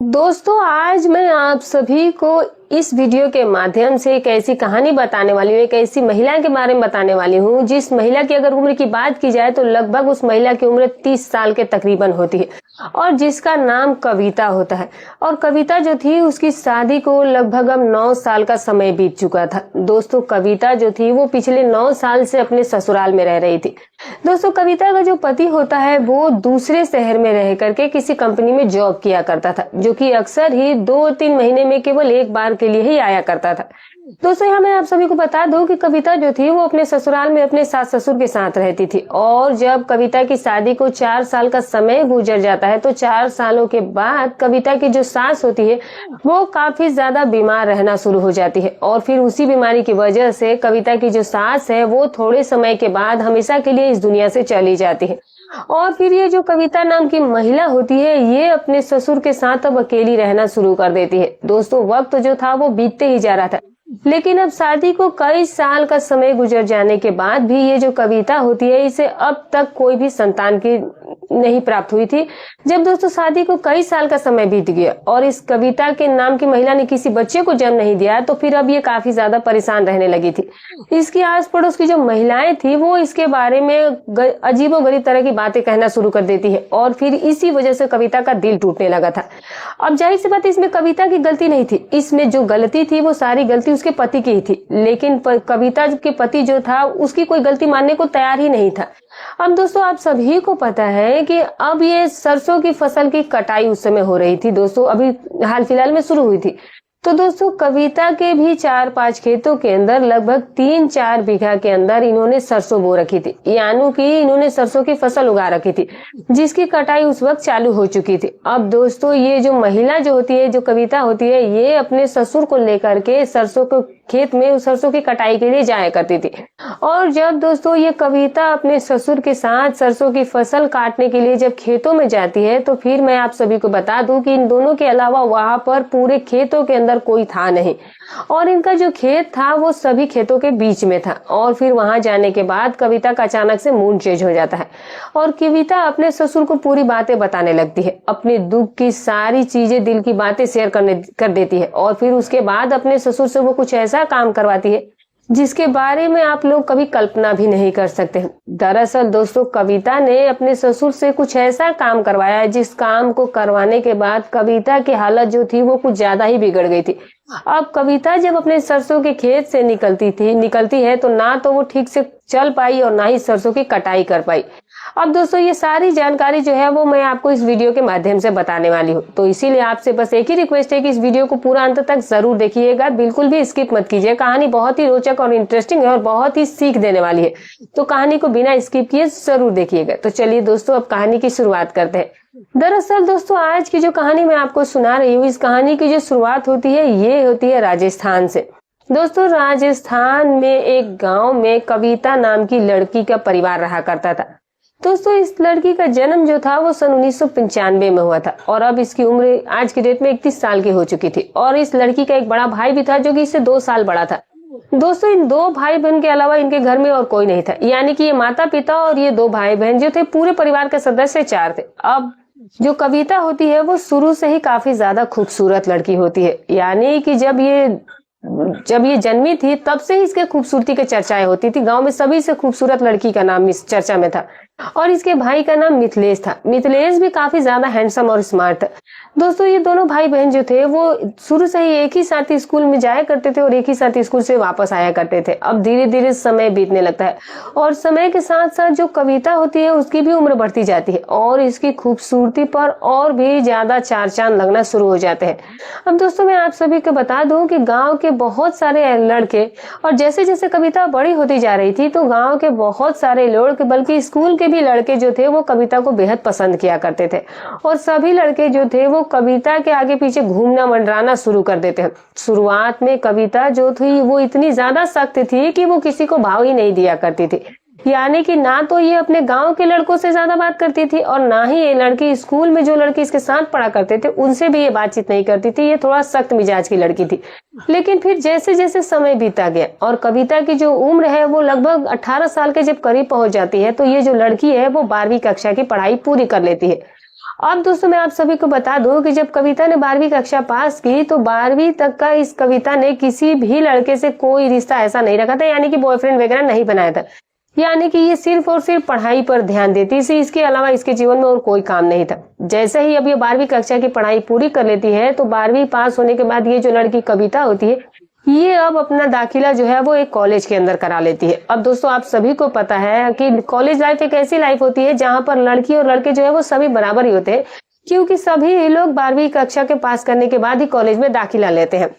दोस्तों, आज मैं आप सभी को इस वीडियो के माध्यम से एक ऐसी कहानी बताने वाली हूँ, एक ऐसी महिला के बारे में बताने वाली हूँ जिस महिला की अगर उम्र की बात की जाए तो लगभग उस महिला की उम्र 30 साल के तकरीबन होती है और जिसका नाम कविता होता है। और कविता जो थी उसकी शादी को लगभग अब 9 साल का समय बीत चुका था। दोस्तों, कविता जो थी वो पिछले 9 साल से अपने ससुराल में रह रही थी। दोस्तों, कविता का जो पति होता है वो दूसरे शहर में रह करके किसी कंपनी में जॉब किया करता था, जो कि अक्सर ही 2-3 महीने में केवल एक बार के लिए ही आया करता था। दोस्तों, यहाँ मैं आप सभी को बता दूं कि कविता जो थी वो अपने ससुराल में अपने सास ससुर के साथ रहती थी और जब कविता की शादी को 4 साल का समय गुजर जाता है तो 4 सालों के बाद कविता की जो सास होती है वो काफी ज्यादा बीमार रहना शुरू हो जाती है और फिर उसी बीमारी की वजह से कविता की जो सास है वो थोड़े समय के बाद हमेशा के लिए इस दुनिया से चली जाती है। और फिर ये जो कविता नाम की महिला होती है ये अपने ससुर के साथ अब अकेली रहना शुरू कर देती है। दोस्तों, वक्त जो था वो बीतते ही जा रहा था, लेकिन अब शादी को कई साल का समय गुजर जाने के बाद भी ये जो कविता होती है इसे अब तक कोई भी संतान की नहीं प्राप्त हुई थी। जब दोस्तों शादी को कई साल का समय बीत गया और इस कविता के नाम की महिला ने किसी बच्चे को जन्म नहीं दिया तो फिर अब ये काफी ज्यादा परेशान रहने लगी थी। इसकी आस पड़ोस की जो महिलाएं थी वो इसके बारे में अजीबोगरीब तरह की बातें कहना शुरू कर देती है और फिर इसी वजह से कविता का दिल टूटने लगा था। अब जाहिर सी बात, इसमें कविता की गलती नहीं थी, इसमें जो गलती थी वो सारी गलती उसके पति की ही थी, लेकिन कविता के पति जो था उसकी कोई गलती मानने को तैयार ही नहीं था। अब दोस्तों, आप सभी को पता है कि अब ये सरसों की फसल की कटाई उस समय हो रही थी। दोस्तों, अभी हाल फिलहाल में शुरू हुई थी। तो दोस्तों, कविता के भी 4-5 खेतों के अंदर लगभग 3-4 बीघा के अंदर इन्होंने सरसों बो रखी थी, यानी कि इन्होंने सरसों की फसल उगा रखी थी जिसकी कटाई उस वक्त चालू हो चुकी थी। अब दोस्तों, ये जो महिला जो होती है, जो कविता होती है, ये अपने ससुर को लेकर के सरसों को खेत में उस सरसों की कटाई के लिए जाया करती थी। और जब दोस्तों ये कविता अपने ससुर के साथ सरसों की फसल काटने के लिए जब खेतों में जाती है तो फिर मैं आप सभी को बता दूं कि इन दोनों के अलावा वहां पर पूरे खेतों के अंदर कोई था नहीं और इनका जो खेत था वो सभी खेतों के बीच में था। और फिर वहां जाने के बाद कविता का अचानक से मूड चेंज हो जाता है और कविता अपने ससुर को पूरी बातें बताने लगती है, अपने दुख की सारी चीजें, दिल की बातें शेयर कर देती है और फिर उसके बाद अपने ससुर से वो कुछ ऐसा काम करवाती है जिसके बारे में आप लोग कभी कल्पना भी नहीं कर सकते। दरअसल दोस्तों, कविता ने अपने ससुर से कुछ ऐसा काम करवाया है जिस काम को करवाने के बाद कविता की हालत जो थी वो कुछ ज्यादा ही बिगड़ गई थी। अब कविता जब अपने सरसों के खेत से निकलती है तो ना तो वो ठीक से चल पाई और ना ही सरसों की कटाई कर पाई। अब दोस्तों, ये सारी जानकारी जो है वो मैं आपको इस वीडियो के माध्यम से बताने वाली हूँ, तो इसीलिए आपसे बस एक ही रिक्वेस्ट है कि इस वीडियो को पूरा अंत तक जरूर देखिएगा, बिल्कुल भी स्किप मत कीजिए। कहानी बहुत ही रोचक और इंटरेस्टिंग है और बहुत ही सीख देने वाली है, तो कहानी को बिना स्किप किए जरूर देखिएगा। तो चलिए दोस्तों, अब कहानी की शुरुआत करते हैं। दरअसल दोस्तों, आज की जो कहानी मैं आपको सुना रही हूँ, इस कहानी की जो शुरुआत होती है ये होती है राजस्थान से। दोस्तों, राजस्थान में एक गांव में कविता नाम की लड़की का परिवार रहा करता था। दोस्तों, इस लड़की का जन्म जो था वो सन 1995 में हुआ था और अब इसकी उम्र आज की डेट में 31 साल की हो चुकी थी और इस लड़की का एक बड़ा भाई भी था जो कि इससे 2 साल बड़ा था। दोस्तों, इन 2 भाई बहन के अलावा इनके घर में और कोई नहीं था, यानी कि ये माता पिता और ये 2 भाई बहन जो थे, पूरे परिवार के सदस्य 4 थे। अब जो कविता होती है वो शुरू से ही काफी ज्यादा खूबसूरत लड़की होती है, यानी कि जब ये जन्मी थी तब से ही इसके खूबसूरती की चर्चाएं होती थी। गांव में सभी से खूबसूरत लड़की का नाम इस चर्चा में था और इसके भाई का नाम मिथिलेश था। मिथिलेश भी काफी ज्यादा हैंडसम और स्मार्ट था। दोस्तों, ये दोनों भाई बहन जो थे वो शुरू से ही एक ही साथ स्कूल में जाया करते थे और एक ही साथ स्कूल से वापस आया करते थे। अब धीरे धीरे समय बीतने लगता है और समय के साथ साथ जो कविता होती है उसकी भी उम्र बढ़ती जाती है और इसकी खूबसूरती पर और भी ज्यादा 4 चांद लगना शुरू हो जाते हैं। अब दोस्तों, मैं आप सभी को बता दूं कि गाँव के बहुत सारे लड़के, और जैसे जैसे कविता बड़ी होती जा रही थी तो गाँव के बहुत सारे लोग, बल्कि स्कूल के भी लड़के जो थे वो कविता को बेहद पसंद किया करते थे और सभी लड़के जो थे वो कविता के आगे पीछे घूमना मंडराना शुरू कर देते हैं। शुरुआत में कविता जो थी वो इतनी ज्यादा सख्त थी कि वो किसी को भाव ही नहीं दिया करती थी, यानी कि ना तो ये अपने गांव के लड़कों से ज्यादा बात करती थी और ना ही ये लड़की स्कूल में जो लड़के इसके साथ पढ़ा करते थे उनसे भी ये बातचीत नहीं करती थी। ये थोड़ा सख्त मिजाज की लड़की थी। लेकिन फिर जैसे जैसे समय बीता गया और कविता की जो उम्र है वो लगभग 18 साल के जब करीब पहुंच जाती है तो ये जो लड़की है वो 12वीं कक्षा की पढ़ाई पूरी कर लेती है। अब दोस्तों मैं आप सभी को बता दूं कि जब कविता ने 12वीं कक्षा पास की तो 12वीं तक का इस कविता ने किसी भी लड़के से कोई रिश्ता ऐसा नहीं रखा था, यानी कि बॉयफ्रेंड वगैरह नहीं बनाया था। यानी कि ये सिर्फ और सिर्फ पढ़ाई पर ध्यान देती थी, इसके अलावा इसके जीवन में और कोई काम नहीं था। जैसे ही अब ये 12वीं कक्षा की पढ़ाई पूरी कर लेती है तो 12वीं पास होने के बाद ये जो लड़की कविता होती है ये अब अपना दाखिला जो है वो एक कॉलेज के अंदर करा लेती है। अब दोस्तों आप सभी को पता है कि कॉलेज लाइफ एक ऐसी लाइफ होती है जहां पर लड़की और लड़के जो है वो सभी बराबर ही होते हैं, क्योंकि सभी लोग 12वीं कक्षा के पास करने के बाद ही कॉलेज में दाखिला लेते हैं।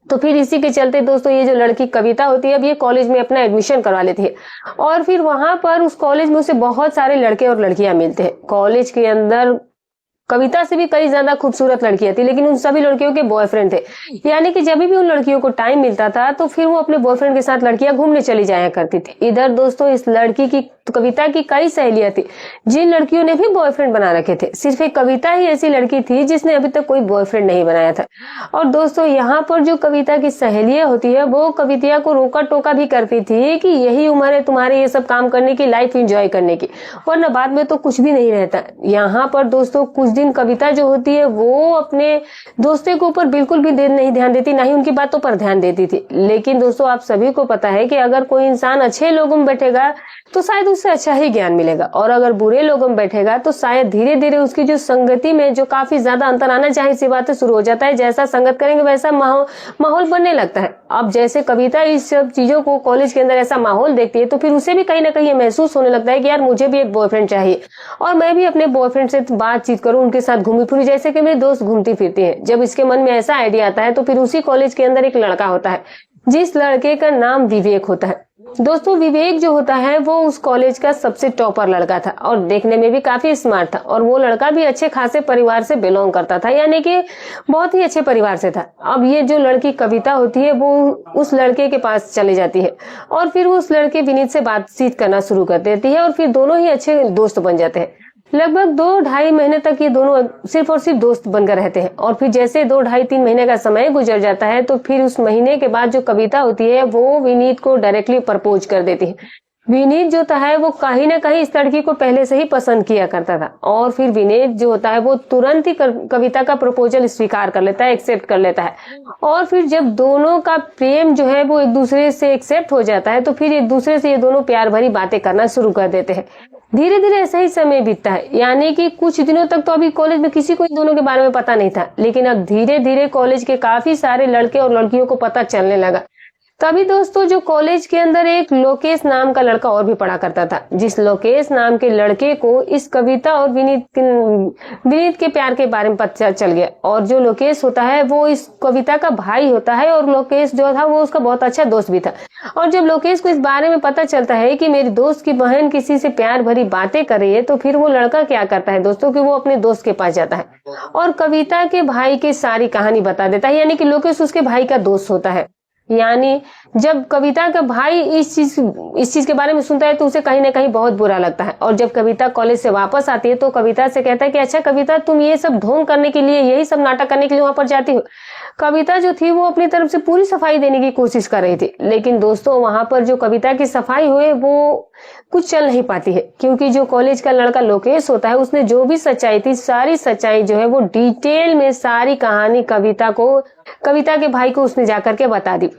तो फिर इसी के चलते दोस्तों ये जो लड़की कविता होती है अब ये कॉलेज में अपना एडमिशन करवा लेती है और फिर वहां पर उस कॉलेज में उसे बहुत सारे लड़के और लड़कियां मिलते हैं। कॉलेज के अंदर कविता से भी कई ज्यादा खूबसूरत लड़कियां थी, लेकिन उन सभी लड़कियों के बॉयफ्रेंड थे। यानी कि जब भी उन लड़कियों को टाइम मिलता था तो फिर वो अपने बॉयफ्रेंड के साथ लड़कियां घूमने चली जाया करती थी। इधर दोस्तों इस लड़की की कविता की कई सहेलियां थी जिन लड़कियों ने भी बॉयफ्रेंड बना रखे थे। सिर्फ एक कविता ही ऐसी लड़की थी जिसने अभी तक कोई बॉयफ्रेंड नहीं बनाया था। और दोस्तों यहाँ पर जो कविता की सहेलियां होती है वो कविता को रोका टोका भी करती थी कि यही उम्र है तुम्हारे ये सब काम करने की, लाइफ एंजॉय करने की, वरना बाद में तो कुछ भी नहीं रहता। यहाँ पर दोस्तों कुछ दिन कविता जो होती है वो अपने दोस्तों के ऊपर बिल्कुल भी नहीं ध्यान देती, ना ही उनकी बातों पर ध्यान देती थी। लेकिन दोस्तों आप सभी को पता है कि अगर कोई इंसान अच्छे लोगों में बैठेगा तो शायद उससे अच्छा ही ज्ञान मिलेगा, और अगर बुरे लोगों में बैठेगा तो शायद धीरे धीरे उसकी जो संगति में जो काफी ज्यादा अंतर आना, जाहिर सी बातें शुरू हो जाता है। जैसा संगत करेंगे वैसा माहौल बनने लगता है। अब जैसे कविता इस सब चीजों को कॉलेज के अंदर ऐसा माहौल देखती है तो फिर उसे भी कहीं ना कहीं महसूस होने लगता है कि यार मुझे भी एक बॉयफ्रेंड चाहिए और मैं भी अपने बॉयफ्रेंड से बातचीत करूं, उनके साथ घूमी फिरी जैसे कि मेरे दोस्त घूमती फिरती है। जब इसके मन में ऐसा आइडिया आता है तो फिर उसी कॉलेज के अंदर एक लड़का होता है जिस लड़के का नाम विवेक होता है। दोस्तों विवेक जो होता है वो उस कॉलेज का सबसे टॉपर लड़का था और देखने में भी काफी स्मार्ट था, और वो लड़का भी अच्छे खासे परिवार से बिलोंग करता था, यानी कि बहुत ही अच्छे परिवार से था। अब ये जो लड़की कविता होती है वो उस लड़के के पास चली जाती है और फिर वो उस लड़के विनीत से बातचीत करना शुरू कर देती है और फिर दोनों ही अच्छे दोस्त बन जाते हैं। लगभग 2-2.5 महीने तक ये दोनों सिर्फ और सिर्फ दोस्त बनकर रहते हैं, और फिर जैसे 2-2.5-3 महीने का समय गुजर जाता है तो फिर उस महीने के बाद जो कविता होती है वो विनीत को डायरेक्टली प्रपोज कर देती है। विनीत जो होता है वो कहीं ना कहीं इस लड़की को पहले से ही पसंद किया करता था, और फिर विनीत जो होता है वो तुरंत ही कविता का प्रपोजल स्वीकार कर लेता है, एक्सेप्ट कर लेता है। और फिर जब दोनों का प्रेम जो है वो एक दूसरे से एक्सेप्ट हो जाता है तो फिर एक दूसरे से ये दोनों प्यार भरी बातें करना शुरू कर देते हैं। धीरे धीरे ऐसा ही समय बीतता है, यानी कि कुछ दिनों तक तो अभी कॉलेज में किसी को इन दोनों के बारे में पता नहीं था, लेकिन अब धीरे धीरे कॉलेज के काफी सारे लड़के और लड़कियों को पता चलने लगा। तभी दोस्तों जो कॉलेज के अंदर एक लोकेश नाम का लड़का और भी पढ़ा करता था, जिस लोकेश नाम के लड़के को इस कविता और विनीत के प्यार के बारे में पता चल गया। और जो लोकेश होता है वो इस कविता का भाई होता है, और लोकेश जो था वो उसका बहुत अच्छा दोस्त भी था। और जब लोकेश को इस बारे में पता चलता है कि मेरी दोस्त की बहन किसी से प्यार भरी बातें कर रही है, तो फिर वो लड़का क्या करता है दोस्तों कि वो अपने दोस्त के पास जाता है और कविता के भाई की सारी कहानी बता देता है। यानी कि लोकेश उसके भाई का दोस्त होता है। यानी जब कविता का भाई इस चीज के बारे में सुनता है तो उसे कहीं ना कहीं बहुत बुरा लगता है, और जब कविता कॉलेज से वापस आती है तो कविता से कहता है कि अच्छा कविता, तुम ये सब ढोंग करने के लिए, यही सब नाटक करने के लिए वहां पर जाती हो। कविता जो थी वो अपनी तरफ से पूरी सफाई देने की कोशिश कर रही थी, लेकिन दोस्तों वहां पर जो कविता की सफाई हुई वो कुछ चल नहीं पाती है, क्योंकि जो कॉलेज का लड़का लोकेश होता है उसने जो भी सच्चाई थी, सारी सच्चाई जो है वो डिटेल में सारी कहानी कविता के भाई को उसने जाकर के बता दी।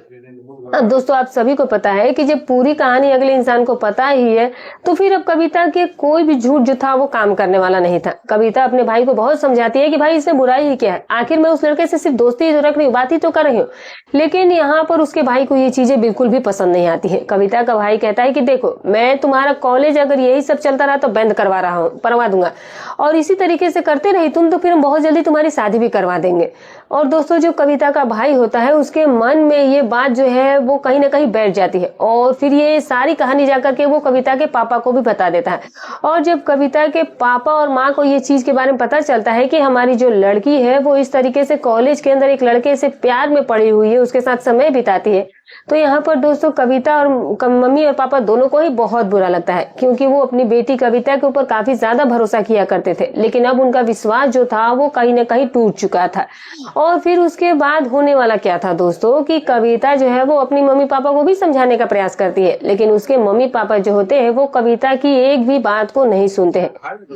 अब दोस्तों आप सभी को पता है कि जब पूरी कहानी अगले इंसान को पता ही है तो फिर अब कविता के कोई भी झूठ जो था वो काम करने वाला नहीं था। कविता अपने भाई को बहुत समझाती है कि भाई इससे बुराई ही क्या है, आखिर मैं उस लड़के से सिर्फ दोस्ती ही तो रख रही हूँ, बात ही तो कर रही हूँ। लेकिन यहाँ पर उसके भाई को ये चीजें बिल्कुल भी पसंद नहीं आती है। कविता का भाई कहता है कि देखो, मैं तुम्हारा कॉलेज अगर यही सब चलता रहा तो बंद करवा दूंगा, और इसी तरीके से करते रही तुम तो फिर हम बहुत जल्दी तुम्हारी शादी भी करवा देंगे। और दोस्तों जो कविता का भाई होता है उसके मन में ये बात जो है वो कहीं ना कहीं बैठ जाती है, और फिर ये सारी कहानी जाकर के वो कविता के पापा को भी बता देता है। और जब कविता के पापा और माँ को ये चीज के बारे में पता चलता है कि हमारी जो लड़की है वो इस तरीके से कॉलेज के अंदर एक लड़के से प्यार में पड़ी हुई है, उसके साथ समय बिताती है, तो यहाँ पर दोस्तों कविता और मम्मी और पापा दोनों को ही बहुत बुरा लगता है, क्योंकि वो अपनी बेटी कविता के ऊपर काफी ज्यादा भरोसा किया करते थे, लेकिन अब उनका विश्वास जो था वो कहीं ना कहीं टूट चुका था। और फिर उसके बाद होने वाला क्या था दोस्तों कि कविता जो है वो अपनी मम्मी पापा को भी समझाने का प्रयास करती है, लेकिन उसके मम्मी पापा जो होते हैं वो कविता की एक भी बात को नहीं सुनते हैं।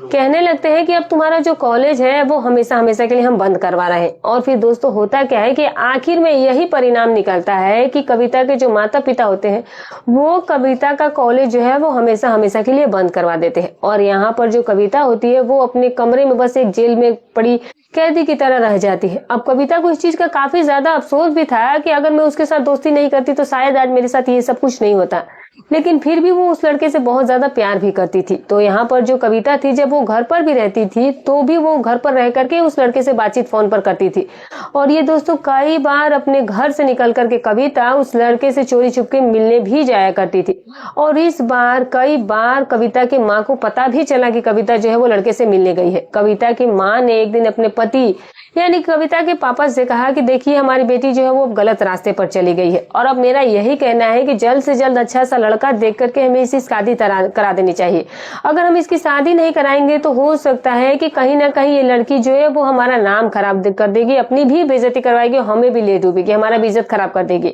कहने लगते हैं कि अब तुम्हारा जो कॉलेज है वो हमेशा हमेशा के लिए हम बंद करवा रहे हैं। और फिर दोस्तों होता क्या है कि आखिर में यही परिणाम निकलता है कि कविता के जो माता पिता होते हैं वो कविता का कॉलेज जो है वो हमेशा हमेशा के लिए बंद करवा देते हैं। और यहाँ पर जो कविता होती है वो अपने कमरे में बस एक जेल में पड़ी कैदी की तरह रह जाती है। अब कविता को इस चीज का काफी ज्यादा अफसोस भी था कि अगर मैं उसके साथ दोस्ती नहीं करती तो शायद आज मेरे साथ ये सब कुछ नहीं होता, लेकिन फिर भी वो उस लड़के से बहुत ज्यादा प्यार भी करती थी। तो यहाँ पर जो कविता थी, जब वो घर पर भी रहती थी तो भी वो घर पर रह करके उस लड़के से बातचीत फोन पर करती थी। और ये दोस्तों कई बार अपने घर से निकल करके कविता उस लड़के से चोरी छुपके मिलने भी जाया करती थी। और इस बार कई बार कविता की माँ को पता भी चला कि कविता जो है वो लड़के से मिलने गई है। कविता की माँ ने एक दिन अपने पति यानी कविता के पापा से कहा कि देखिए हमारी बेटी जो है वो गलत रास्ते पर चली गई है, और अब मेरा यही कहना है कि जल्द से जल्द अच्छा सा लड़का देख करके हमें इसकी शादी करा देनी चाहिए। अगर हम इसकी शादी नहीं कराएंगे तो हो सकता है कि कहीं ना कहीं ये लड़की जो है वो हमारा नाम खराब कर देगी, अपनी भी बेइज्जती करवाएगी, हमें भी ले डूबेगी, हमारा भी इज्जत खराब कर देगी।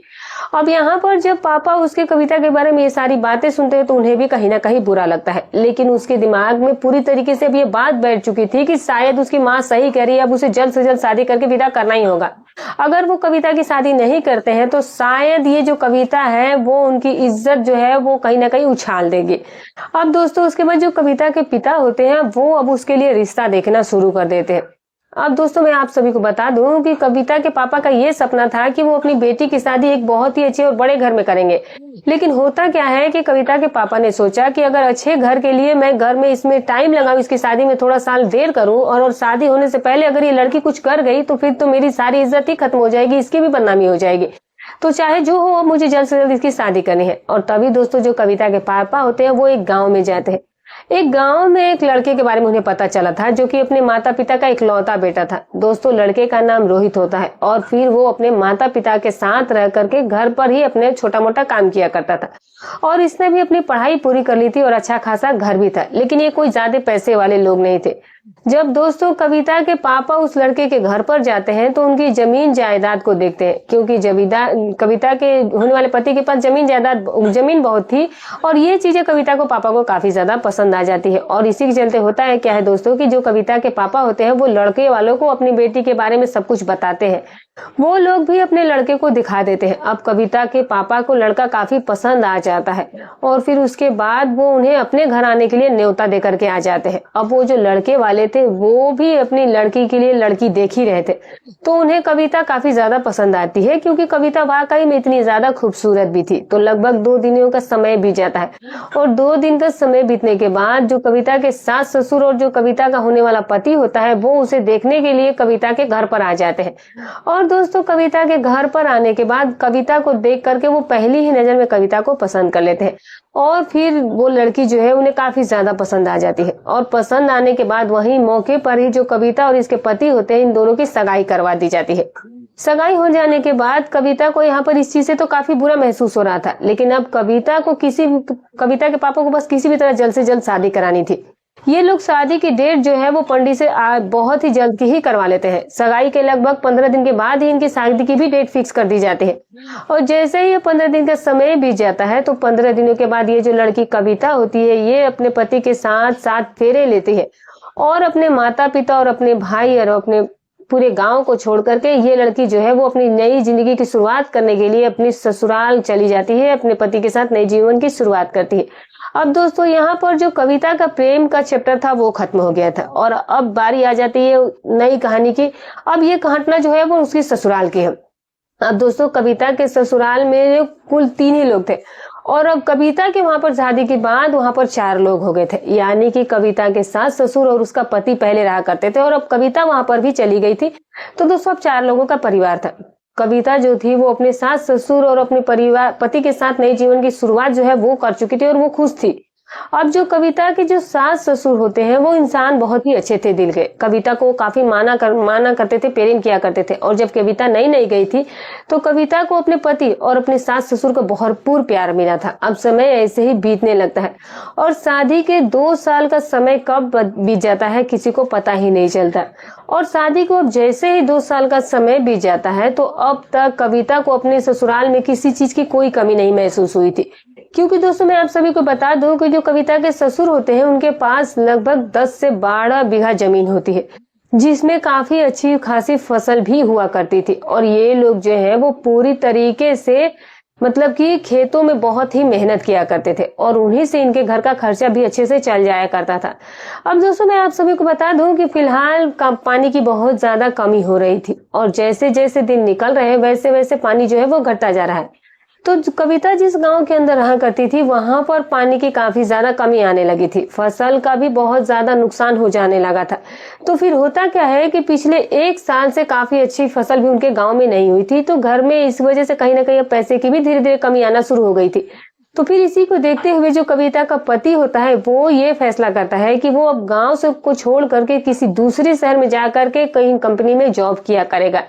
अब यहाँ पर जब पापा उसके कविता के बारे में ये सारी बातें सुनते हैं तो उन्हें भी कहीं ना कहीं बुरा लगता है, लेकिन उसके दिमाग में पूरी तरीके से अब ये बात बैठ चुकी थी कि शायद उसकी माँ सही कह रही है, अब उसे जल्द से जल्द शादी करके विदा करना ही होगा। अगर वो कविता की शादी नहीं करते हैं तो शायद ये जो कविता है वो उनकी इज्जत जो है वो कहीं ना कहीं उछाल देगी। अब दोस्तों उसके बाद जो कविता के पिता होते हैं वो अब उसके लिए रिश्ता देखना शुरू कर देते हैं। अब दोस्तों मैं आप सभी को बता दूं कि कविता के पापा का ये सपना था कि वो अपनी बेटी की शादी एक बहुत ही अच्छे और बड़े घर में करेंगे, लेकिन होता क्या है कि कविता के पापा ने सोचा कि अगर अच्छे घर के लिए मैं घर में इसमें टाइम लगाऊं, इसकी शादी में थोड़ा साल देर करूं, और शादी होने से पहले अगर ये लड़की कुछ कर गई तो फिर तो मेरी सारी इज्जत ही खत्म हो जाएगी, इसकी भी बदनामी हो जाएगी। तो चाहे जो हो मुझे जल्द से जल्द इसकी शादी करनी है। और तभी दोस्तों जो कविता के पापा होते हैं वो एक गाँव में जाते हैं। एक गांव में एक लड़के के बारे में उन्हें पता चला था जो कि अपने माता पिता का इकलौता बेटा था। दोस्तों लड़के का नाम रोहित होता है, और फिर वो अपने माता पिता के साथ रह करके घर पर ही अपने छोटा मोटा काम किया करता था, और इसने भी अपनी पढ़ाई पूरी कर ली थी और अच्छा खासा घर भी था, लेकिन ये कोई ज्यादा पैसे वाले लोग नहीं थे। जब दोस्तों कविता के पापा उस लड़के के घर पर जाते हैं तो उनकी जमीन जायदाद को देखते हैं, क्योंकि कविता के होने वाले पति के पास जमीन बहुत थी, और ये चीजें कविता को पापा को काफी ज्यादा पसंद आ जाती है। और इसी के चलते होता है क्या है दोस्तों कि जो कविता के पापा होते हैं वो लड़के वालों को अपनी बेटी के बारे में सब कुछ बताते हैं, वो लोग भी अपने लड़के को दिखा देते हैं। अब कविता के पापा को लड़का काफी पसंद आ जाता है, और फिर उसके बाद वो उन्हें अपने घर आने के लिए न्योता दे करके आ जाते हैं। अब वो जो लड़के वाले थे वो भी अपनी लड़की के लिए लड़की देख ही रहे थे, तो उन्हें कविता काफी ज्यादा पसंद आती है, क्योंकि कविता वाकई में इतनी ज्यादा खूबसूरत भी थी। तो लगभग 2 दिनों का समय बीत जाता है, और 2 दिन का समय बीतने के बाद जो कविता के सास ससुर और जो कविता का होने वाला पति होता है वो उसे देखने के लिए कविता के घर पर आ जाते हैं। और दोस्तों कविता के घर पर आने के बाद कविता को देख करके वो पहली ही नजर में कविता को पसंद कर लेते हैं, और फिर वो लड़की जो है उन्हें काफी ज्यादा पसंद आ जाती है। और पसंद आने के बाद वही मौके पर ही जो कविता और इसके पति होते हैं इन दोनों की सगाई करवा दी जाती है। सगाई हो जाने के बाद कविता को यहाँ पर इस चीज से तो काफी बुरा महसूस हो रहा था, लेकिन अब कविता के पापा को बस किसी भी तरह जल्द से जल्द शादी करानी थी। ये लोग शादी की डेट जो है वो पंडित से बहुत ही जल्द की ही करवा लेते हैं। सगाई के लगभग 15 दिन के बाद ही इनकी शादी की भी डेट फिक्स कर दी जाती है। और जैसे ही 15 दिन का समय बीत जाता है तो 15 दिनों के बाद ये जो लड़की कविता होती है ये अपने पति के साथ 7 फेरे लेती है, और अपने माता पिता और अपने भाई और अपने पूरे गांव को छोड़ करके ये लड़की जो है वो अपनी नई जिंदगी की शुरुआत करने के लिए अपनी ससुराल चली जाती है, अपने पति के साथ नए जीवन की शुरुआत करती है। अब दोस्तों यहाँ पर जो कविता का प्रेम का चैप्टर था वो खत्म हो गया था, और अब बारी आ जाती है नई कहानी की। अब ये घटना जो है वो उसकी ससुराल की है। अब दोस्तों कविता के ससुराल में कुल 3 ही लोग थे, और अब कविता के वहां पर शादी के बाद वहां पर 4 लोग हो गए थे, यानी कि कविता के सास ससुर और उसका पति पहले रहा करते थे, और अब कविता वहां पर भी चली गई थी। तो दोस्तों अब 4 लोगों का परिवार था। कविता जो थी वो अपने सास ससुर और अपने पति के साथ नए जीवन की शुरुआत जो है वो कर चुकी थी, और वो खुश थी। अब जो कविता के जो सास ससुर होते हैं वो इंसान बहुत ही अच्छे थे दिल के। कविता को काफी माना करते थे, प्रेम किया करते थे। और जब कविता नई नई गई थी तो कविता को अपने पति और अपने सास ससुर का भरपूर प्यार मिला था। अब समय ऐसे ही बीतने लगता है और शादी के 2 साल का समय कब बीत जाता है किसी को पता ही नहीं चलता। और शादी को अब जैसे ही 2 साल का समय बीत जाता है तो अब तक कविता को अपने ससुराल में किसी चीज की कोई कमी नहीं महसूस हुई थी। क्योंकि दोस्तों मैं आप सभी को बता दूं कि जो कविता के ससुर होते हैं उनके पास लगभग 10 से 12 बीघा जमीन होती है, जिसमें काफी अच्छी खासी फसल भी हुआ करती थी। और ये लोग जो है वो पूरी तरीके से मतलब कि खेतों में बहुत ही मेहनत किया करते थे और उन्हीं से इनके घर का खर्चा भी अच्छे से चल जाया करता था। अब दोस्तों मैं आप सभी को बता दूं कि फिलहाल पानी की बहुत ज्यादा कमी हो रही थी और जैसे जैसे दिन निकल रहे हैं वैसे वैसे पानी जो है वो घटता जा रहा है। तो कविता जिस गांव के अंदर रहा करती थी वहां पर पानी की काफी ज्यादा कमी आने लगी थी, फसल का भी बहुत ज्यादा नुकसान हो जाने लगा था। तो फिर होता क्या है कि पिछले 1 साल से काफी अच्छी फसल भी उनके गांव में नहीं हुई थी, तो घर में इस वजह से कहीं ना कहीं पैसे की भी धीरे धीरे कमी आना शुरू हो गई थी। तो फिर इसी को देखते हुए जो कविता का पति होता है वो ये फैसला करता है कि वो अब गांव से को छोड़ करके किसी दूसरे शहर में जाकर के कहीं कंपनी में जॉब किया करेगा।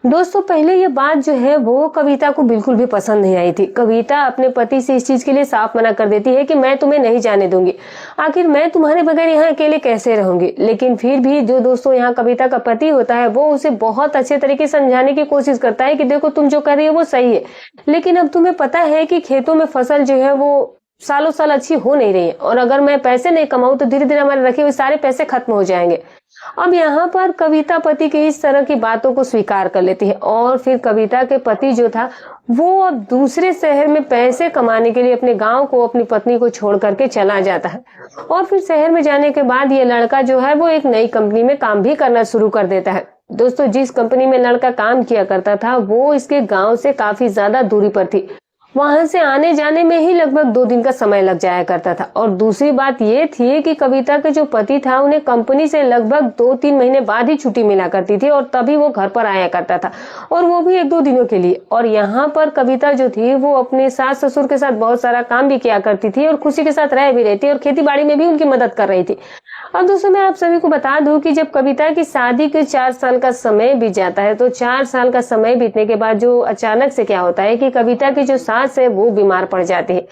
दोस्तों पहले ये बात जो है वो कविता को बिल्कुल भी पसंद नहीं आई थी। कविता अपने पति से इस चीज के लिए साफ मना कर देती है कि मैं तुम्हें नहीं जाने दूंगी, आखिर मैं तुम्हारे बगैर यहाँ अकेले कैसे रहूंगी। लेकिन फिर भी जो दोस्तों यहाँ कविता का पति होता है वो उसे बहुत अच्छे तरीके से समझाने की कोशिश करता है कि देखो तुम जो कर रही हो वो सही है, लेकिन अब तुम्हें पता है कि खेतों में फसल जो है वो सालों साल अच्छी हो नहीं रही है और अगर मैं पैसे नहीं कमाऊं तो धीरे धीरे हमारे रखे हुए सारे पैसे खत्म हो जाएंगे। अब यहाँ पर कविता पति की इस तरह की बातों को स्वीकार कर लेती है और फिर कविता के पति जो था वो अब दूसरे शहर में पैसे कमाने के लिए अपने गांव को अपनी पत्नी को छोड़ करके चला जाता है। और फिर शहर में जाने के बाद ये लड़का जो है वो एक नई कंपनी में काम भी करना शुरू कर देता है। दोस्तों जिस कंपनी में लड़का काम किया करता था वो इसके गाँव से काफी ज्यादा दूरी पर थी, वहां से आने जाने में ही लगभग 2 दिन का समय लग जाया करता था। और दूसरी बात ये थी कि कविता के जो पति था उन्हें कंपनी से लगभग 2-3 महीने बाद ही छुट्टी मिला करती थी और तभी वो घर पर आया करता था और वो भी 1-2 दिनों के लिए। और यहाँ पर कविता जो थी वो अपने सास ससुर के साथ बहुत सारा काम भी किया करती थी और खुशी के साथ रह भी रही थी और खेती बाड़ी में भी उनकी मदद कर रही थी। अब दोस्तों मैं आप सभी को बता दूं कि जब कविता की शादी के 4 साल का समय बीत जाता है तो 4 साल का समय बीतने के बाद जो अचानक से क्या होता है कि कविता की जो सास है वो बीमार पड़ जाती है।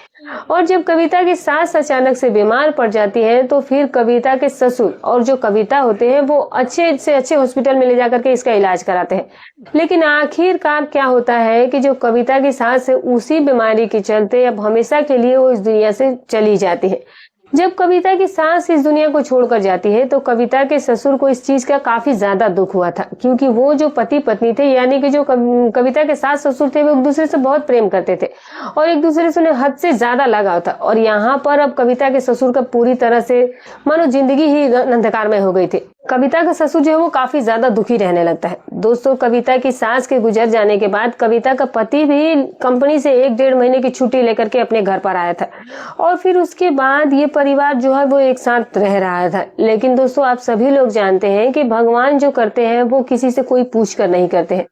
और जब कविता की सास अचानक से बीमार पड़ जाती है तो फिर कविता के ससुर और जो कविता होते हैं वो अच्छे से अच्छे हॉस्पिटल में ले जाकर के इसका इलाज कराते हैं। लेकिन आखिरकार क्या होता है कि जो कविता की सास है उसी बीमारी के चलते अब हमेशा के लिए वो इस दुनिया से चली जाती है। जब कविता की सास इस दुनिया को छोड़कर जाती है तो कविता के ससुर को इस चीज का काफी ज्यादा दुख हुआ था, क्योंकि वो जो पति पत्नी थे यानी कि जो कविता के सास ससुर थे वो एक दूसरे से बहुत प्रेम करते थे और एक दूसरे से उन्हें हद से ज्यादा लगाव था। और यहाँ पर अब कविता के ससुर का पूरी तरह से मानो जिंदगी ही अंधकार में हो गई थी। कविता का ससुर जो है वो काफी ज्यादा दुखी रहने लगता है। दोस्तों कविता की सास के गुजर जाने के बाद कविता का पति भी कंपनी से 1-1.5 महीने की छुट्टी लेकर के अपने घर पर आया था और फिर उसके बाद ये परिवार जो है वो एक साथ रह रहा था। लेकिन दोस्तों आप सभी लोग जानते हैं कि भगवान जो करते हैं वो किसी से कोई पूछ कर नहीं करते हैं।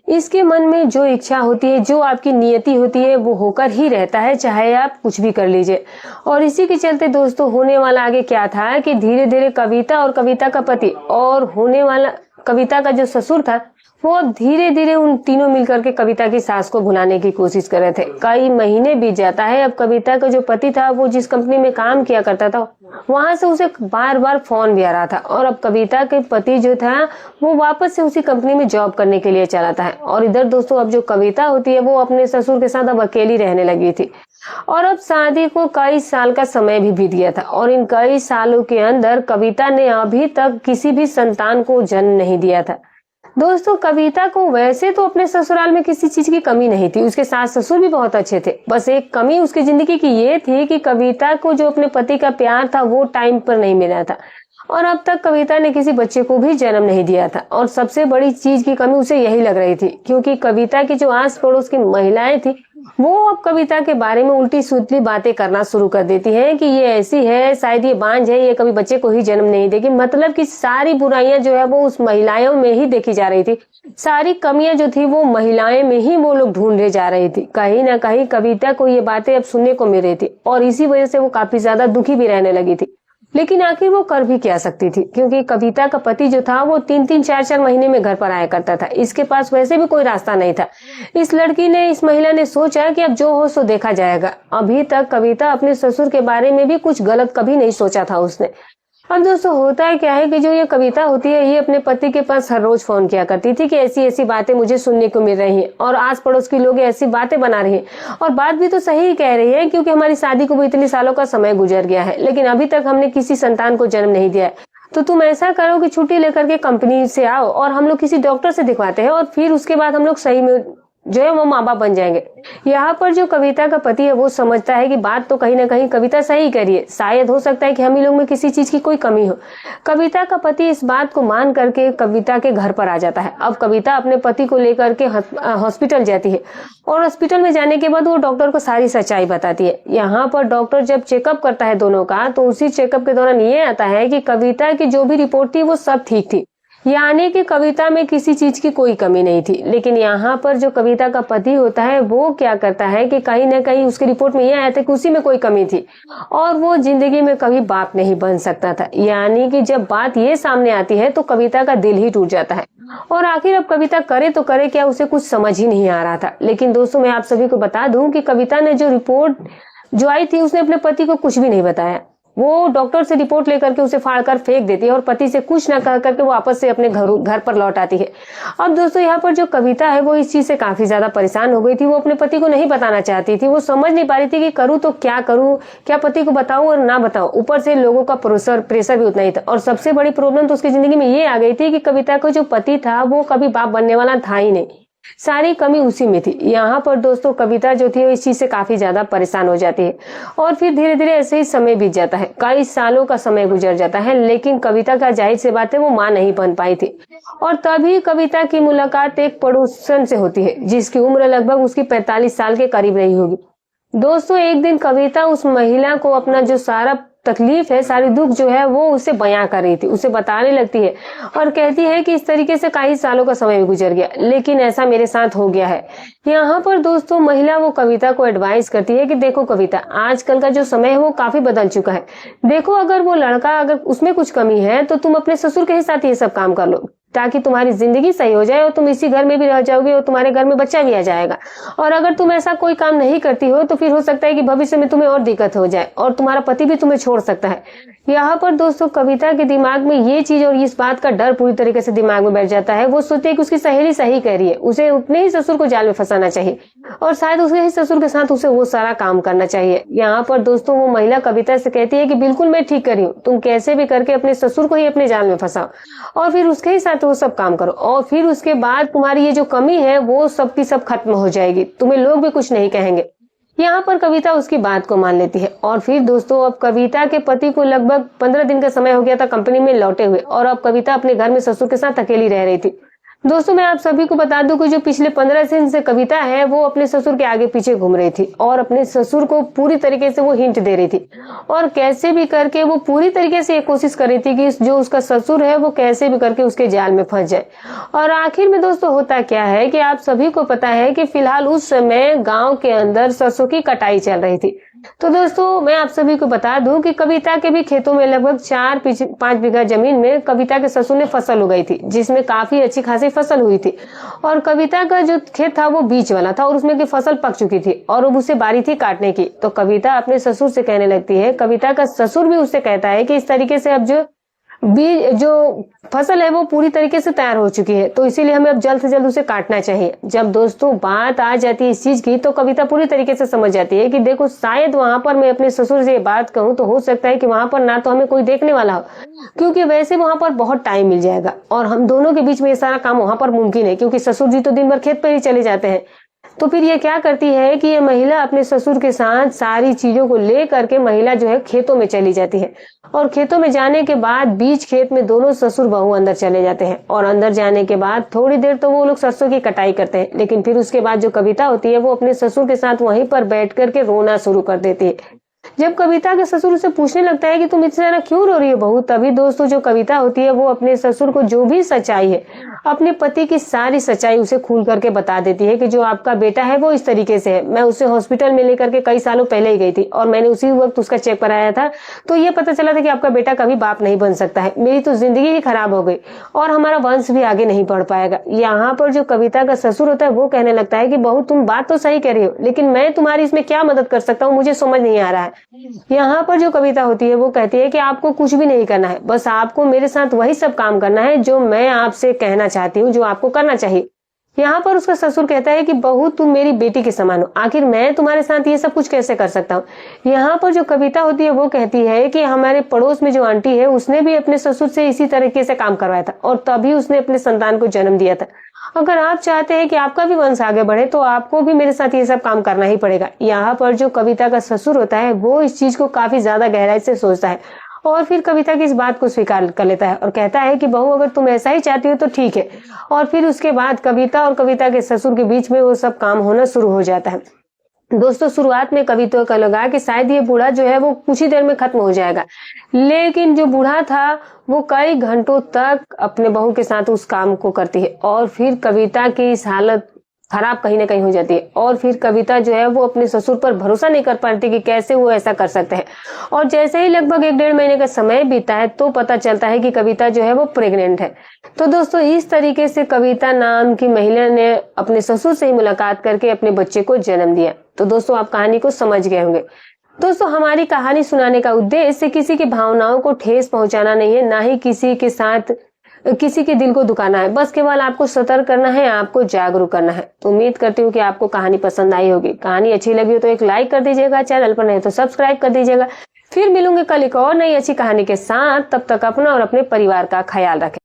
इसके मन में जो इच्छा होती है, जो आपकी नियति होती है वो होकर ही रहता है, चाहे आप कुछ भी कर लीजिए। और इसी के चलते दोस्तों होने वाला आगे क्या था कि धीरे धीरे कविता और कविता का पति और होने वाला कविता का जो ससुर था वो अब धीरे धीरे उन तीनों मिलकर के कविता की सास को भुलाने की कोशिश कर रहे थे। कई महीने बीत जाता है। अब कविता का जो पति था वो जिस कंपनी में काम किया करता था वहां से उसे बार बार फोन भी आ रहा था और अब कविता के पति जो था वो वापस से उसी कंपनी में जॉब करने के लिए चला था। और इधर दोस्तों अब जो कविता होती है वो अपने ससुर के साथ अब अकेली रहने लगी थी और अब शादी को कई साल का समय भी बीत गया था और इन कई सालों के अंदर कविता ने अभी तक किसी भी संतान को जन्म नहीं दिया था। दोस्तों कविता को वैसे तो अपने ससुराल में किसी चीज की कमी नहीं थी, उसके सास ससुर भी बहुत अच्छे थे। बस एक कमी उसकी जिंदगी की ये थी कि कविता को जो अपने पति का प्यार था वो टाइम पर नहीं मिला था और अब तक कविता ने किसी बच्चे को भी जन्म नहीं दिया था। और सबसे बड़ी चीज की कमी उसे यही लग रही थी क्योंकि कविता की जो आस पड़ोस की महिलाएं थी वो अब कविता के बारे में उल्टी सुलटी बातें करना शुरू कर देती है कि ये ऐसी है, शायद ये बांझ है, ये कभी बच्चे को ही जन्म नहीं देगी। मतलब कि सारी बुराइयां जो है वो उस महिलाओं में ही देखी जा रही थी, सारी कमियां जो थी वो महिलाएं में ही वो लोग ढूंढे जा रही थी। कहीं ना कहीं कविता को ये बातें अब सुनने को मिल रही थी और इसी वजह से वो काफी ज्यादा दुखी भी रहने लगी थी। लेकिन आखिर वो कर भी क्या सकती थी, क्योंकि कविता का पति जो था वो 3-3 4-4 महीने में घर पर आया करता था। इसके पास वैसे भी कोई रास्ता नहीं था। इस महिला ने सोचा कि अब जो हो सो देखा जाएगा। अभी तक कविता अपने ससुर के बारे में भी कुछ गलत कभी नहीं सोचा था उसने। अब दोस्तों होता है क्या है कि जो ये कविता होती है, ये अपने पति के पास हर रोज फोन किया करती थी कि ऐसी ऐसी बातें मुझे सुनने को मिल रही हैं और आस पड़ोस के लोग ऐसी बातें बना रहे हैं। और बात भी तो सही कह रही है, क्योंकि हमारी शादी को भी इतने सालों का समय गुजर गया है, लेकिन अभी तक हमने किसी संतान को जन्म नहीं दिया है। तो तुम ऐसा करो कि छुट्टी लेकर के कंपनी से आओ और हम लोग किसी डॉक्टर से दिखवाते हैं और फिर उसके बाद हम लोग सही में जो है वो माँ बाप बन जाएंगे। यहाँ पर जो कविता का पति है वो समझता है कि बात तो कहीं ना कहीं कविता सही कह रही है, शायद हो सकता है कि हम ही लोग में किसी चीज की कोई कमी हो। कविता का पति इस बात को मान करके कविता के घर पर आ जाता है। अब कविता अपने पति को लेकर के हॉस्पिटल जाती है और हॉस्पिटल में जाने के बाद वो डॉक्टर को सारी सच्चाई बताती है। यहाँ पर डॉक्टर जब चेकअप करता है दोनों का, तो उसी चेकअप के दौरान ये आता है कि कविता की जो भी रिपोर्ट थी वो सब ठीक थी, यानी कि कविता में किसी चीज की कोई कमी नहीं थी। लेकिन यहाँ पर जो कविता का पति होता है वो क्या करता है कि कहीं ना कहीं उसकी रिपोर्ट में यह आया था कि उसी में कोई कमी थी और वो जिंदगी में कभी बाप नहीं बन सकता था। यानी कि जब बात ये सामने आती है तो कविता का दिल ही टूट जाता है और आखिर अब कविता करे तो करे क्या, उसे कुछ समझ ही नहीं आ रहा था। लेकिन दोस्तों मैं आप सभी को बता दूं कि कविता ने जो रिपोर्ट जो आई थी उसने अपने पति को कुछ भी नहीं बताया। वो डॉक्टर से रिपोर्ट लेकर के उसे फाड़ कर फेंक देती है और पति से कुछ ना कह करके वो वापस से अपने घर पर लौट आती है। अब दोस्तों यहाँ पर जो कविता है वो इस चीज से काफी ज्यादा परेशान हो गई थी। वो अपने पति को नहीं बताना चाहती थी, वो समझ नहीं पा रही थी कि करूँ तो क्या करूँ, क्या पति को बताऊं और ना बताऊं। ऊपर से लोगों का प्रेशर भी उतना ही था और सबसे बड़ी प्रॉब्लम तो उसकी जिंदगी में ये आ गई थी कि कविता का जो पति था वो कभी बाप बनने वाला था ही नहीं, सारी कमी उसी में थी। यहाँ पर दोस्तों कविता जो थी वो इस चीज से काफी ज्यादा परेशान हो जाती है और फिर धीरे धीरे ऐसे ही समय बीत जाता है, कई सालों का समय गुजर जाता है। लेकिन कविता का जाहिर सी बात है वो मां नहीं बन पाई थी और तभी कविता की मुलाकात एक पड़ोसन से होती है जिसकी उम्र लगभग उसकी 45 साल के करीब रही होगी। दोस्तों एक दिन कविता उस महिला को अपना जो सारा तकलीफ है, सारी दुख जो है वो उसे बयां कर रही थी, उसे बताने लगती है और कहती है कि इस तरीके से कई सालों का समय भी गुजर गया लेकिन ऐसा मेरे साथ हो गया है। यहाँ पर दोस्तों महिला वो कविता को एडवाइस करती है कि देखो कविता, आजकल का जो समय है वो काफी बदल चुका है। देखो अगर वो लड़का अगर उसमें कुछ कमी है तो तुम अपने ससुर के ही साथ ये सब काम कर लो ताकि तुम्हारी जिंदगी सही हो जाए और तुम इसी घर में भी रह जाओगे और तुम्हारे घर में बच्चा भी आ जाएगा। और अगर तुम ऐसा कोई काम नहीं करती हो तो फिर हो सकता है कि भविष्य में तुम्हें और दिक्कत हो जाए और तुम्हारा पति भी तुम्हें छोड़ सकता है। यहाँ पर दोस्तों कविता के दिमाग में ये चीज और इस बात का डर पूरी तरीके से दिमाग में बैठ जाता है। वो सोचती है कि उसकी सहेली सही कह रही है, उसे अपने ही ससुर को जाल में फंसाना चाहिए और शायद उसके ही ससुर के साथ उसे वो सारा काम करना चाहिए। यहाँ पर दोस्तों वो महिला कविता से कहती है कि बिल्कुल मैं ठीक कर रही हूँ, तुम कैसे भी करके अपने ससुर को ही अपने जाल में फंसाओ और फिर उसके ही साथ वो सब काम करो और फिर उसके बाद तुम्हारी ये जो कमी है वो सब की सब खत्म हो जाएगी, तुम्हें लोग भी कुछ नहीं कहेंगे। यहाँ पर कविता उसकी बात को मान लेती है और फिर दोस्तों अब कविता के पति को लगभग 15 दिन का समय हो गया था कंपनी में लौटे हुए और अब कविता अपने घर में ससुर के साथ अकेली रह रही थी। दोस्तों मैं आप सभी को बता दूं कि जो पिछले 15 दिन से कविता है वो अपने ससुर के आगे पीछे घूम रही थी और अपने ससुर को पूरी तरीके से वो हिंट दे रही थी और कैसे भी करके वो पूरी तरीके से ये कोशिश कर रही थी कि जो उसका ससुर है वो कैसे भी करके उसके जाल में फंस जाए। और आखिर में दोस्तों होता क्या है कि आप सभी को पता है कि फिलहाल उस समय गाँव के अंदर सरसों की कटाई चल रही थी। तो दोस्तों मैं आप सभी को बता दूं कि कविता के भी खेतों में लगभग 4-5 बीघा जमीन में कविता के ससुर ने फसल उगाई थी जिसमें काफी अच्छी खासी फसल हुई थी और कविता का जो खेत था वो बीच वाला था और उसमें की फसल पक चुकी थी और अब उसे बारी थी काटने की। तो कविता अपने ससुर से कहने लगती है, कविता का ससुर भी उससे कहता है कि इस तरीके से अब जो फसल है वो पूरी तरीके से तैयार हो चुकी है तो इसीलिए हमें अब जल्द से जल्द उसे काटना चाहिए। जब दोस्तों बात आ जाती है इस चीज की तो कविता पूरी तरीके से समझ जाती है कि देखो शायद वहां पर मैं अपने ससुर से ये बात कहूँ तो हो सकता है कि वहां पर ना तो हमें कोई देखने वाला हो क्योंकि वैसे वहां पर बहुत टाइम मिल जाएगा और हम दोनों के बीच में ये सारा काम वहां पर मुमकिन है क्योंकि ससुर जी तो दिन भर खेत पर ही चले जाते हैं। तो फिर ये क्या करती है कि ये महिला अपने ससुर के साथ सारी चीजों को ले करके महिला जो है खेतों में चली जाती है। और खेतों में जाने के बाद बीच खेत में दोनों ससुर बहू अंदर चले जाते हैं। और अंदर जाने के बाद थोड़ी देर तो वो लोग सरसों की कटाई करते हैं, लेकिन फिर उसके बाद जो कविता होती है वो अपने ससुर के साथ वहीं पर बैठ करके रोना शुरू कर देती है। जब कविता के ससुर उसे पूछने लगता है कि तुम इतने ज्यादा क्यों रो रही हो बहू, तभी दोस्तों जो कविता होती है वो अपने ससुर को जो भी सच्चाई है, अपने पति की सारी सच्चाई उसे खुल करके बता देती है कि जो आपका बेटा है वो इस तरीके से है। मैं उसे हॉस्पिटल में लेकर के कई सालों पहले ही गई थी और मैंने उसी वक्त उसका चेक कराया था, तो ये पता चला था कि आपका बेटा कभी बाप नहीं बन सकता है। मेरी तो जिंदगी ही खराब हो गई और हमारा वंश भी आगे नहीं बढ़ पाएगा। यहाँ पर जो कविता का ससुर होता है वो कहने लगता है कि बहू तुम बात तो सही कह रही हो, लेकिन मैं तुम्हारी इसमें क्या मदद कर सकता हूँ, मुझे समझ नहीं आ रहा है। यहाँ पर जो कविता होती है वो कहती है कि आपको कुछ भी नहीं करना है, बस आपको मेरे साथ वही सब काम करना है जो मैं आपसे कहना चाहती हूँ, जो आपको करना चाहिए। यहाँ पर उसका ससुर कहता है कि बहू तुम मेरी बेटी के समान हो, आखिर मैं तुम्हारे साथ ये सब कुछ कैसे कर सकता हूँ। यहाँ पर जो कविता होती है वो कहती है कि हमारे पड़ोस में जो आंटी है उसने भी अपने ससुर से इसी तरीके से काम करवाया था और तभी उसने अपने संतान को जन्म दिया था। अगर आप चाहते हैं कि आपका भी वंश आगे बढ़े तो आपको भी मेरे साथ ये सब काम करना ही पड़ेगा। यहाँ पर जो कविता का ससुर होता है वो इस चीज को काफी ज्यादा गहराई से सोचता है और फिर कविता की इस बात को स्वीकार कर लेता है और कहता है कि बहू अगर तुम ऐसा ही चाहती हो तो ठीक है। और फिर उसके बाद कविता और कविता के ससुर के बीच में वो सब काम होना शुरू हो जाता है। दोस्तों शुरुआत में कविता को लगा कि शायद ये बूढ़ा जो है वो कुछ ही देर में खत्म हो जाएगा, लेकिन जो बूढ़ा था वो कई घंटों तक अपने बहू के साथ उस काम को करती है और फिर कविता की इस हालत खराब कहीं ना कहीं हो जाती है। और फिर कविता जो है वो अपने ससुर पर भरोसा नहीं कर पाती कि कैसे वो ऐसा कर सकते हैं। और जैसे ही लगभग 1-1.5 महीने का समय बीता है तो पता चलता है कि कविता जो है वो प्रेग्नेंट है। तो दोस्तों इस तरीके से कविता नाम की महिला ने अपने ससुर से ही मुलाकात करके अपने बच्चे को जन्म दिया। तो दोस्तों आप कहानी को समझ गए होंगे। दोस्तों हमारी कहानी सुनाने का उद्देश्य किसी की भावनाओं को ठेस पहुंचाना नहीं है, ना ही किसी के साथ किसी के दिल को दुखाना है, बस केवल आपको सतर्क करना है, आपको जागरूक करना है। तो उम्मीद करती हूँ कि आपको कहानी पसंद आई होगी। कहानी अच्छी लगी हो तो एक लाइक कर दीजिएगा, चैनल पर नहीं तो सब्सक्राइब कर दीजिएगा। फिर मिलूंगे कल एक और नई अच्छी कहानी के साथ। तब तक अपना और अपने परिवार का ख्याल रखें।